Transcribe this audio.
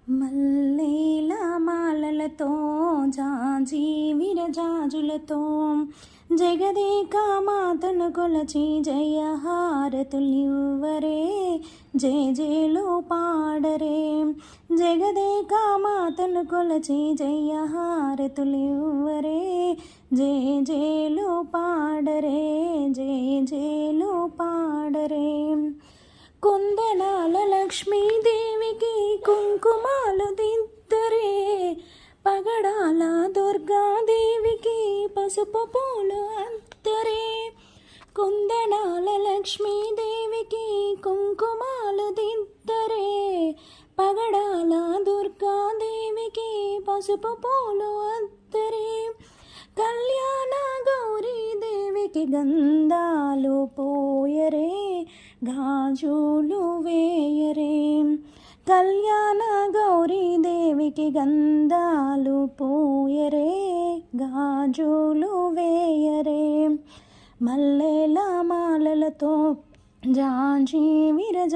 మల్లేల మాలలతో జాజి విరజాజులతో జగదేక మాతను కొలచి జయహారతులివ్వరే జేజేలు పాడరే. జగదేక మాతను కొలచి జయహారతులివ్వరే జేజేలు పాడరే జేజేలు పాడరే. కుందనాల లక్ష్మీదేవికి కుంకుమాలు దిద్దరే, పగడాల దుర్గాదేవికి పసుపు పూలు అద్దరే. కుందనాల లక్ష్మీదేవికి కుంకుమాలు దిద్దరే, పగడాల దుర్గాదేవికి పసుపు పూలు అద్దరే. కళ్యాణ గౌరీదేవికి గంధాలు పోయరే గాజులు వేయరే. కళ్యాణ గౌరీదేవికి గంధాలు పోయరే గాజులు వేయరే. మల్లెల మాలలతో జాజి విరజా